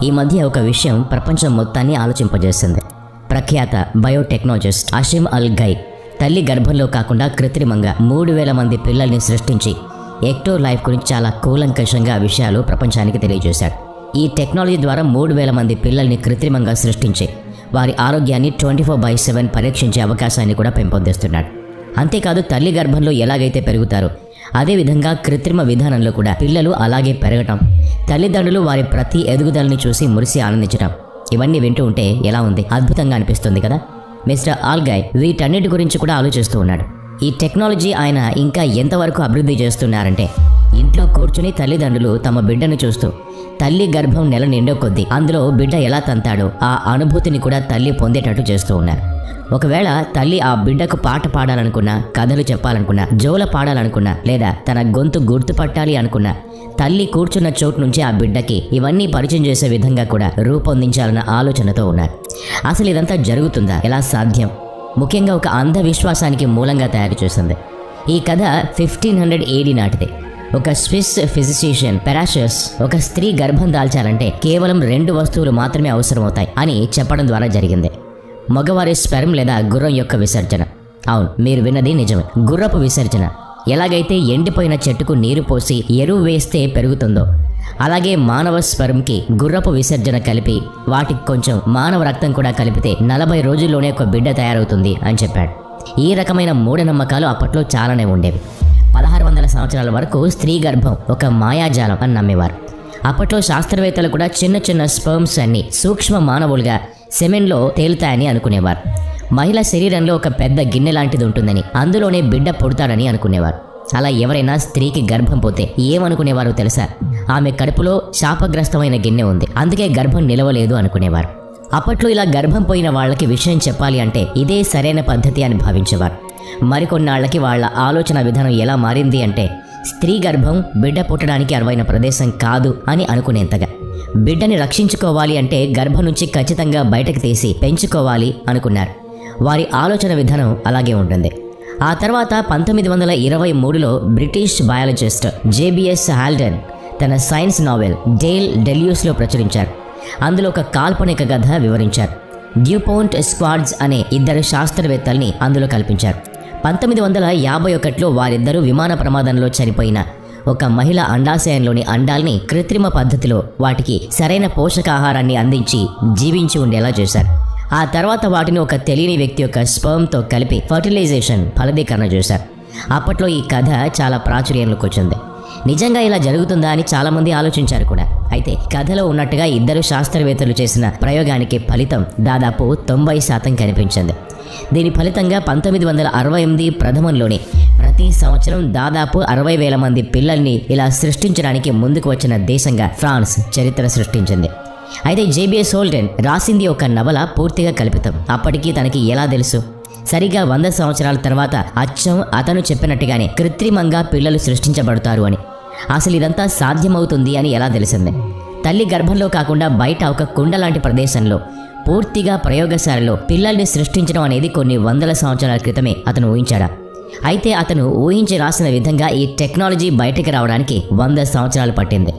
ఈ మధ్య ఒక విషయం ప్రపంచం మొత్తాన్ని ఆలోచింపజేసింది. ప్రఖ్యాత బయోటెక్నాలజిస్ట్ హషీమ్ అల్ గై తల్లి గర్భంలో కాకుండా కృత్రిమంగా 3000 మంది పిల్లల్ని సృష్టించి ఎక్టో లైఫ్ గురించి చాలా కూలంకషంగా విషయాలు ప్రపంచానికి తెలియజేశాడు. ఈ టెక్నాలజీ ద్వారా 3000 మంది పిల్లల్ని కృత్రిమంగా సృష్టించి వారి ఆరోగ్యాన్ని 24/7 పరీక్షించే అవకాశాన్ని కూడా పెంపొందిస్తున్నాడు. అంతేకాదు తల్లి గర్భంలో ఎలాగైతే పెరుగుతారో అదేవిధంగా కృత్రిమ విధానంలో కూడా పిల్లలు అలాగే పెరగటం, తల్లిదండ్రులు వారి ప్రతి ఎదుగుదలని చూసి మురిసి ఆనందించడం, ఇవన్నీ వింటూ ఉంటే ఎలా ఉంది, అద్భుతంగా అనిపిస్తుంది కదా. మిస్టర్ ఆల్గాయ్ వీటన్నిటి గురించి కూడా ఆలోచిస్తూ ఉన్నాడు. ఈ టెక్నాలజీ ఆయన ఇంకా ఎంతవరకు అభివృద్ధి చేస్తున్నారంటే ఇంట్లో కూర్చుని తల్లిదండ్రులు తమ బిడ్డను చూస్తూ తల్లి గర్భం నెల నిండే కొద్దీ అందులో బిడ్డ ఎలా తంతాడో ఆ అనుభూతిని కూడా తల్లి పొందేటట్టు చేస్తూ ఉన్నారు. ఒకవేళ తల్లి ఆ బిడ్డకు పాట పాడాలనుకున్నా, కథలు చెప్పాలనుకున్నా, జోల పాడాలనుకున్నా, లేదా తన గొంతు గుర్తుపట్టాలి అనుకున్నా తల్లి కూర్చున్న చోటు నుంచి ఆ బిడ్డకి ఇవన్నీ పరిచయం చేసే విధంగా కూడా రూపొందించాలన్న ఆలోచనతో ఉన్నారు. అసలు ఇదంతా జరుగుతుందా? ఎలా సాధ్యం? ముఖ్యంగా ఒక అంధవిశ్వాసానికి మూలంగా తయారు చేసింది. ఈ కథ 1500 AD నాటిదే. ఒక స్విస్ ఫిజిషియన్ పెరాషస్ ఒక స్త్రీ గర్భం దాల్చాలంటే కేవలం 2 వస్తువులు మాత్రమే అవసరమవుతాయి అని చెప్పడం ద్వారా జరిగింది. మగవారి స్పెర్మ్ లేదా గుర్రం యొక్క విసర్జన. అవును, మీరు విన్నది నిజమే, గుర్రపు విసర్జన. ఎలాగైతే ఎండిపోయిన చెట్టుకు నీరు పోసి ఎరువు వేస్తే పెరుగుతుందో అలాగే మానవ స్పెర్మ్కి గుర్రపు విసర్జన కలిపి వాటికి కొంచెం మానవ రక్తం కూడా కలిపితే 40 రోజుల్లోనే ఒక బిడ్డ తయారవుతుంది అని చెప్పాడు. ఈ రకమైన మూఢనమ్మకాలు అప్పట్లో చాలానే ఉండేవి. 1600 సంవత్సరాల వరకు స్త్రీ గర్భం ఒక మాయాజాలం అని నమ్మేవారు. అప్పట్లో శాస్త్రవేత్తలు కూడా చిన్న చిన్న స్పెర్మ్స్ అన్ని సూక్ష్మ మానవులుగా సెమెన్లో తేలుతాయని అనుకునేవారు. మహిళ శరీరంలో ఒక పెద్ద గిన్నె లాంటిది ఉంటుందని, అందులోనే బిడ్డ పుడతాడని అనుకునేవారు. అలా ఎవరైనా స్త్రీకి గర్భం పోతే ఏమనుకునేవారో తెలుసా? ఆమె కడుపులో శాపగ్రస్తమైన గిన్నె ఉంది, అందుకే గర్భం నిలవలేదు అనుకునేవారు. అప్పట్లో ఇలా గర్భం పోయిన వాళ్ళకి విషయం చెప్పాలి అంటే ఇదే సరైన పద్ధతి అని భావించేవారు. మరికొన్నాళ్లకి వాళ్ళ ఆలోచన విధానం ఎలా మారింది అంటే స్త్రీ గర్భం బిడ్డ పుట్టడానికి అనువైన ప్రదేశం కాదు అని అనుకునేంతగా. బిడ్డని రక్షించుకోవాలి అంటే గర్భం నుంచి ఖచ్చితంగా బయటకు తీసి పెంచుకోవాలి అనుకున్నారు. వారి ఆలోచన విధానం అలాగే ఉంటుంది. ఆ తర్వాత 1923లో బ్రిటిష్ బయాలజిస్ట్ జేబిఎస్ హాల్డన్ తన సైన్స్ నావెల్ డేల్ డెల్యూస్లో ప్రచురించారు. అందులో ఒక కాల్పనిక కథ వివరించారు. డ్యూపాంట్ స్క్వాడ్స్ అనే 2 శాస్త్రవేత్తల్ని అందులో కల్పించారు. 1951లో వారిద్దరూ విమాన ప్రమాదంలో చనిపోయిన ఒక మహిళ అండాశయంలోని అండాల్ని కృత్రిమ పద్ధతిలో వాటికి సరైన పోషకాహారాన్ని అందించి జీవించి ఉండేలా చేశారు. ఆ తర్వాత వాటిని ఒక తెలియని వ్యక్తి యొక్క స్పర్మ్తో కలిపి ఫర్టిలైజేషన్ ఫలదీకరణ చేశారు. అప్పట్లో ఈ కథ చాలా ప్రాచుర్యంలోకి వచ్చింది. నిజంగా ఇలా జరుగుతుందా అని చాలామంది ఆలోచించారు కూడా. అయితే కథలో ఉన్నట్టుగా 2 శాస్త్రవేత్తలు చేసిన ప్రయోగానికి ఫలితం దాదాపు 90% కనిపించింది. దీని ఫలితంగా 1968 ప్రథమంలోనే ప్రతి సంవత్సరం దాదాపు 60,000 మంది పిల్లల్ని ఇలా సృష్టించడానికి ముందుకు వచ్చిన దేశంగా ఫ్రాన్స్ చరిత్ర సృష్టించింది. అయితే జేబిఎస్ హోల్డెన్ రాసింది ఒక నవల పూర్తిగా కల్పితం. అప్పటికీ తనకి ఎలా తెలుసు? సరిగా 100 సంవత్సరాల తర్వాత అచ్చం అతను చెప్పినట్టుగానే కృత్రిమంగా పిల్లలు సృష్టించబడతారు అని. అసలు ఇదంతా సాధ్యమవుతుంది అని ఎలా తెలిసింది? తల్లి గర్భంలో కాకుండా బయట ఒక కుండ లాంటి ప్రదేశంలో పూర్తిగా ప్రయోగశాలలో పిల్లల్ని సృష్టించడం అనేది కొన్ని 100 సంవత్సరాల క్రితమే అతను ఊహించాడా? అయితే అతను ఊహించి రాసిన విధంగా ఈ టెక్నాలజీ బయటికి రావడానికి 100 సంవత్సరాలు పట్టింది.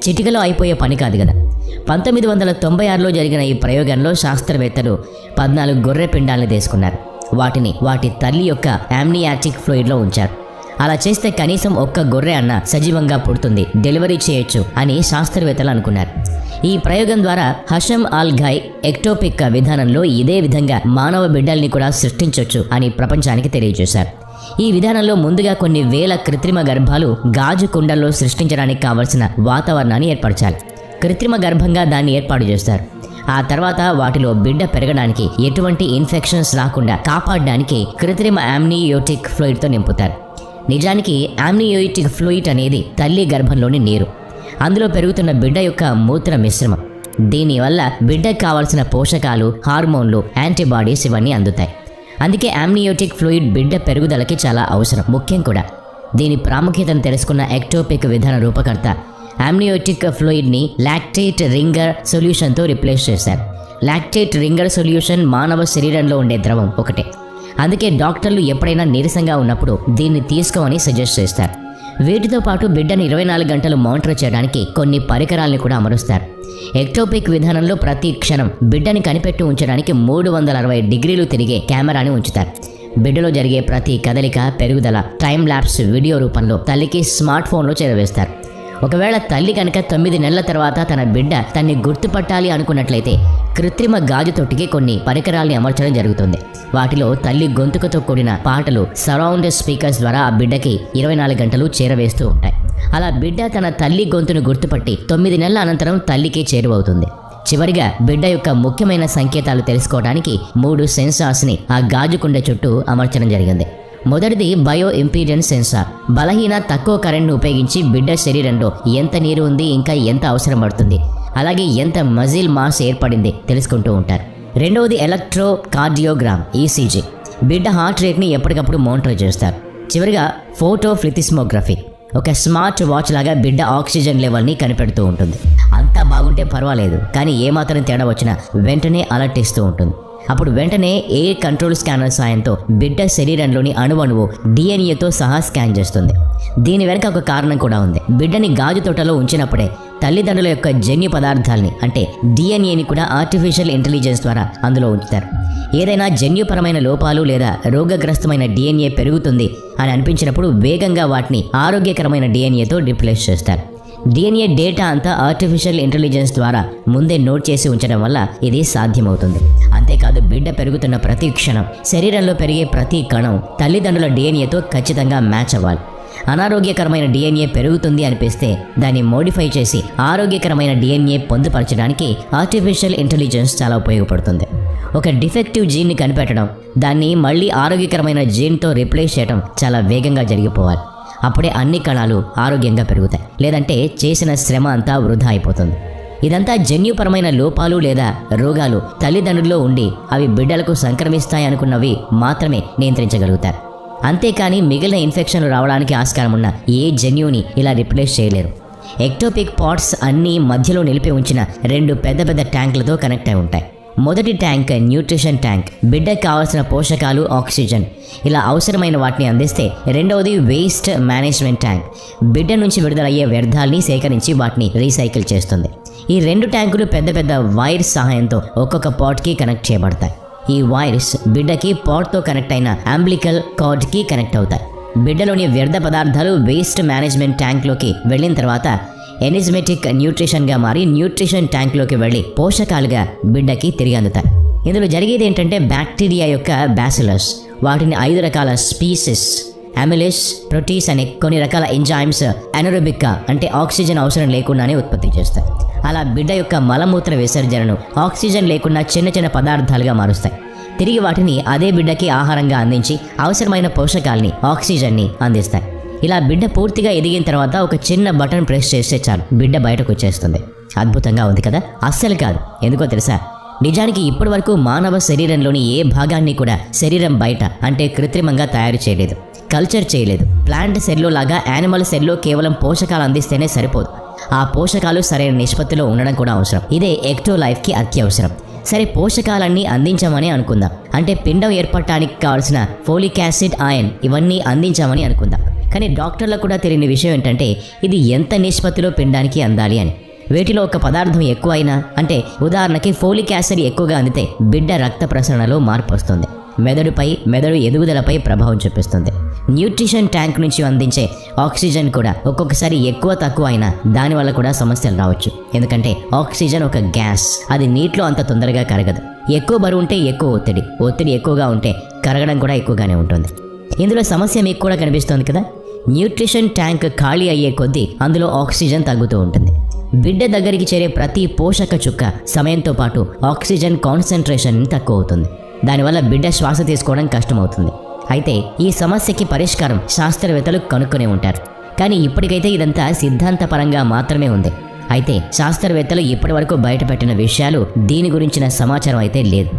చిటికలో అయిపోయే పని కాదు కదా. 1996లో జరిగిన ఈ ప్రయోగంలో శాస్త్రవేత్తలు 14 గొర్రె పిండాలను తీసుకున్నారు. వాటిని వాటి తల్లి యొక్క యామ్నియాటిక్ ఫ్లూయిడ్లో ఉంచారు. అలా చేస్తే కనీసం ఒక్క గొర్రె అన్న సజీవంగా పుడుతుంది, డెలివరీ చేయొచ్చు అని శాస్త్రవేత్తలు అనుకున్నారు. ఈ ప్రయోగం ద్వారా హషమ్ అల్ గై ఎక్టోపిక్ విధానంలో ఇదే విధంగా మానవ బిడ్డల్ని కూడా సృష్టించవచ్చు అని ప్రపంచానికి తెలియజేశారు. ఈ విధానంలో ముందుగా కొన్ని వేల కృత్రిమ గర్భాలు గాజు కుండల్లో సృష్టించడానికి కావలసిన వాతావరణాన్ని ఏర్పరచాలి. కృత్రిమ గర్భంగా దాన్ని ఏర్పాటు చేస్తారు. ఆ తర్వాత వాటిలో బిడ్డ పెరగడానికి ఎటువంటి ఇన్ఫెక్షన్స్ రాకుండా కాపాడడానికి కృత్రిమ యామ్నియోటిక్ ఫ్లూయిడ్తో నింపుతారు. నిజానికి యామ్నియోటిక్ ఫ్లూయిడ్ అనేది తల్లి గర్భంలోని నీరు. అందులో పెరుగుతున్న బిడ్డ యొక్క మూత్ర మిశ్రమం. దీనివల్ల బిడ్డకు కావాల్సిన పోషకాలు, హార్మోన్లు, యాంటీబాడీస్ ఇవన్నీ అందుతాయి. అందుకే యామ్నియోటిక్ ఫ్లూయిడ్ బిడ్డ పెరుగుదలకి చాలా అవసరం, ముఖ్యం కూడా. దీని ప్రాముఖ్యతను తెలుసుకున్న ఎక్టోపిక్ విధాన రూపకర్త యామ్నియోటిక్ ఫ్లూయిడ్ని లాక్టేట్ రింగర్ సొల్యూషన్తో రిప్లేస్ చేశారు. లాక్టేట్ రింగర్ సొల్యూషన్ మానవ శరీరంలో ఉండే ద్రవం ఒకటే. అందుకే డాక్టర్లు ఎప్పుడైనా నీరసంగా ఉన్నప్పుడు దీన్ని తీసుకోమని సజెస్ట్ చేస్తారు. వీటితో పాటు బిడ్డను 24 గంటలు మానిటర్ చేయడానికి కొన్ని పరికరాలను కూడా అమరుస్తారు. ఎక్టోపిక్ విధానంలో ప్రతి క్షణం బిడ్డని కనిపెట్టి ఉంచడానికి 360 డిగ్రీలు తిరిగే కెమెరాని ఉంచుతారు. బిడ్డలో జరిగే ప్రతి కదలిక, పెరుగుదల టైం ల్యాప్స్ వీడియో రూపంలో తల్లికి స్మార్ట్ ఫోన్లో చేరవేస్తారు. ఒకవేళ తల్లి కనుక 9 నెలల తర్వాత తన బిడ్డ తన్ని గుర్తుపట్టాలి అనుకున్నట్లయితే కృత్రిమ గాజు తొట్టికి కొన్ని పరికరాల్ని అమర్చడం జరుగుతుంది. వాటిలో తల్లి గొంతుకతో కూడిన పాటలు సరౌండ్ స్పీకర్స్ ద్వారా ఆ బిడ్డకి 24 గంటలు చేరవేస్తూ ఉంటాయి. అలా బిడ్డ తన తల్లి గొంతును గుర్తుపట్టి 9 నెలల అనంతరం తల్లికి చేరువవుతుంది. చివరిగా బిడ్డ యొక్క ముఖ్యమైన సంకేతాలు తెలుసుకోవడానికి 3 సెన్సార్స్ని ఆ గాజు కుండ చుట్టూ అమర్చడం జరిగింది. మొదటిది బయో ఇంపీడెన్స్ సెన్సార్. బలహీన తక్కువ కరెంట్ను ఉపయోగించి బిడ్డ శరీరంలో ఎంత నీరు ఉంది, ఇంకా ఎంత అవసరం పడుతుంది, అలాగే ఎంత మజిల్ మాస్ ఏర్పడింది తెలుసుకుంటూ ఉంటారు. రెండవది ఎలక్ట్రో కార్డియోగ్రామ్ ఈసీజీ. బిడ్డ హార్ట్ రేట్ని ఎప్పటికప్పుడు మానిటర్ చేస్తారు. చివరిగా ఫోటో ఫ్లిథిస్మోగ్రఫీ. ఒక స్మార్ట్ వాచ్ లాగా బిడ్డ ఆక్సిజన్ లెవెల్ని కనిపెడుతూ ఉంటుంది. అంతా బాగుంటే పర్వాలేదు, కానీ ఏమాత్రం తేడా వచ్చినా వెంటనే అలర్ట్ ఇస్తూ ఉంటుంది. అప్పుడు వెంటనే ఎయిర్ కంట్రోల్ స్కానర్ సాయంతో బిడ్డ శరీరంలోని అణువణువు డిఎన్ఏతో సహా స్కాన్ చేస్తుంది. దీని వెనక ఒక కారణం కూడా ఉంది. బిడ్డని గాజు తోటలో ఉంచినప్పుడే తల్లిదండ్రుల యొక్క జన్యు పదార్థాలని అంటే డిఎన్ఏని కూడా ఆర్టిఫిషియల్ ఇంటెలిజెన్స్ ద్వారా అందులో ఉంచుతారు. ఏదైనా జన్యుపరమైన లోపాలు లేదా రోగగ్రస్తమైన డిఎన్ఏ పెరుగుతుంది అని అనిపించినప్పుడు వేగంగా వాటిని ఆరోగ్యకరమైన డిఎన్ఏతో రిప్లేస్ చేస్తారు. డిఎన్ఏ డేటా అంతా ఆర్టిఫిషియల్ ఇంటెలిజెన్స్ ద్వారా ముందే నోట్ చేసి ఉంచడం వల్ల ఇది సాధ్యమవుతుంది. అంతేకాదు బిడ్డ పెరుగుతున్న ప్రతి క్షణం, శరీరంలో పెరిగే ప్రతి కణం తల్లిదండ్రుల డిఎన్ఏతో ఖచ్చితంగా మ్యాచ్ అవ్వాలి. అనారోగ్యకరమైన డిఎన్ఏ పెరుగుతుంది అనిపిస్తే దాన్ని మోడిఫై చేసి ఆరోగ్యకరమైన డిఎన్ఏ పొందుపరచడానికి ఆర్టిఫిషియల్ ఇంటెలిజెన్స్ చాలా ఉపయోగపడుతుంది. ఒక డిఫెక్టివ్ జీన్ని కనిపెట్టడం, దాన్ని మళ్ళీ ఆరోగ్యకరమైన జీన్తో రీప్లేస్ చేయడం చాలా వేగంగా జరిగిపోవాలి. అప్పుడే అన్ని కణాలు ఆరోగ్యంగా పెరుగుతాయి. లేదంటే చేసిన శ్రమ అంతా వృధా అయిపోతుంది. ఇదంతా జన్యుపరమైన లోపాలు లేదా రోగాలు తల్లిదండ్రుల్లో ఉండి అవి బిడ్డలకు సంక్రమిస్తాయి అనుకున్నవి మాత్రమే నియంత్రించగలుగుతారు. అంతేకాని మిగిలిన ఇన్ఫెక్షన్లు రావడానికి ఆస్కారం ఉన్న ఏ జన్యుని ఇలా రిప్లేస్ చేయలేరు. ఎక్టోపిక్ పాట్స్ అన్నీ మధ్యలో నిలిపి ఉంచిన 2 పెద్ద పెద్ద ట్యాంకులతో కనెక్ట్ అయి ఉంటాయి. మొదటి ట్యాంక్ న్యూట్రిషన్ ట్యాంక్, బిడ్డకు కావాల్సిన పోషకాలు, ఆక్సిజన్ ఇలా అవసరమైన వాటిని అందిస్తే రెండవది వేస్ట్ మేనేజ్మెంట్ ట్యాంక్, బిడ్డ నుంచి విడుదలయ్యే వ్యర్థాలని సేకరించి వాటిని రీసైకిల్ చేస్తుంది. ఈ 2 ట్యాంకులు పెద్ద పెద్ద వైర్స్ సహాయంతో ఒక్కొక్క పాట్కి కనెక్ట్ చేయబడతాయి. ఈ వైర్స్ బిడ్డకి పాట్తో కనెక్ట్ అయిన అంబ్లికల్ కార్డ్కి కనెక్ట్ అవుతాయి. బిడ్డలోని వ్యర్థ పదార్థాలు వేస్ట్ మేనేజ్మెంట్ ట్యాంక్లోకి వెళ్ళిన తర్వాత ఎనిజ్మెటిక్ న్యూట్రిషన్గా మారి న్యూట్రిషన్ ట్యాంక్లోకి వెళ్ళి పోషకాలుగా బిడ్డకి తిరిగి అందుతాయి. ఇందులో జరిగేది ఏంటంటే బ్యాక్టీరియా యొక్క బ్యాసిలస్ వాటిని 5 రకాల స్పీసెస్ అమిలేస్, ప్రోటీస్ అనే కొన్ని రకాల ఎంజైమ్స్ అనరోబిక్గా అంటే ఆక్సిజన్ అవసరం లేకుండానే ఉత్పత్తి చేస్తాయి. అలా బిడ్డ యొక్క మలమూత్ర విసర్జనను ఆక్సిజన్ లేకుండా చిన్న చిన్న పదార్థాలుగా మారుస్తాయి. తిరిగి వాటిని అదే బిడ్డకి ఆహారంగా అందించి అవసరమైన పోషకాల్ని, ఆక్సిజన్ని అందిస్తాయి. ఇలా బిడ్డ పూర్తిగా ఎదిగిన తర్వాత ఒక చిన్న బటన్ ప్రెస్ చేస్తే చాలు బిడ్డ బయటకు వచ్చేస్తుంది. అద్భుతంగా ఉంది కదా? అస్సలు కాదు. ఎందుకో తెలుసా? నిజానికి ఇప్పటి వరకు మానవ శరీరంలోని ఏ భాగాన్ని కూడా శరీరం బయట అంటే కృత్రిమంగా తయారు చేయలేదు, కల్చర్ చేయలేదు. ప్లాంట్ సెల్లో లాగా యానిమల్ సెల్లో కేవలం పోషకాలు అందిస్తేనే సరిపోదు. ఆ పోషకాలు సరైన నిష్పత్తిలో ఉండడం కూడా అవసరం. ఇదే ఎక్టో లైఫ్కి అత్యవసరం. సరే, పోషకాలన్నీ అందించామని అనుకుందాం. అంటే పిండం ఏర్పడటానికి కావాల్సిన ఫోలిక్ యాసిడ్, ఐరన్ ఇవన్నీ అందించామని అనుకుందాం. కానీ డాక్టర్లకు కూడా తెలియని విషయం ఏంటంటే ఇది ఎంత నిష్పత్తిలో పిండానికి అందాలి అని. వీటిలో ఒక పదార్థం ఎక్కువ అయినా, అంటే ఉదాహరణకి ఫోలిక్ యాసిడ్ ఎక్కువగా అందితే బిడ్డ రక్త ప్రసరణలో మార్పు వస్తుంది. మెదడు ఎదుగుదలపై ప్రభావం చూపిస్తుంది. న్యూట్రిషన్ ట్యాంక్ నుంచి అందించే ఆక్సిజన్ కూడా ఒక్కొక్కసారి ఎక్కువ తక్కువ అయినా దానివల్ల కూడా సమస్యలు రావచ్చు. ఎందుకంటే ఆక్సిజన్ ఒక గ్యాస్, అది నీటిలో అంత తొందరగా కరగదు. ఎక్కువ బరువు ఉంటే ఎక్కువ ఒత్తిడి ఎక్కువగా ఉంటే కరగడం కూడా ఎక్కువగానే ఉంటుంది. ఇందులో సమస్య మీకు కూడా కనిపిస్తోంది కదా? న్యూట్రిషన్ ట్యాంక్ ఖాళీ అయ్యే కొద్దీ అందులో ఆక్సిజన్ తగ్గుతూ ఉంటుంది. బిడ్డ దగ్గరికి చేరే ప్రతి పోషక చుక్క సమయంతో పాటు ఆక్సిజన్ కాన్సన్ట్రేషన్ తక్కువ అవుతుంది. దానివల్ల బిడ్డ శ్వాస తీసుకోవడం కష్టమవుతుంది. అయితే ఈ సమస్యకి పరిష్కారం శాస్త్రవేత్తలు కనుక్కొనే ఉంటారు. కానీ ఇప్పటికైతే ఇదంతా సిద్ధాంతపరంగా మాత్రమే ఉంది. అయితే శాస్త్రవేత్తలు ఇప్పటి వరకు బయటపెట్టిన విషయాలు దీని గురించిన సమాచారం అయితే లేదు.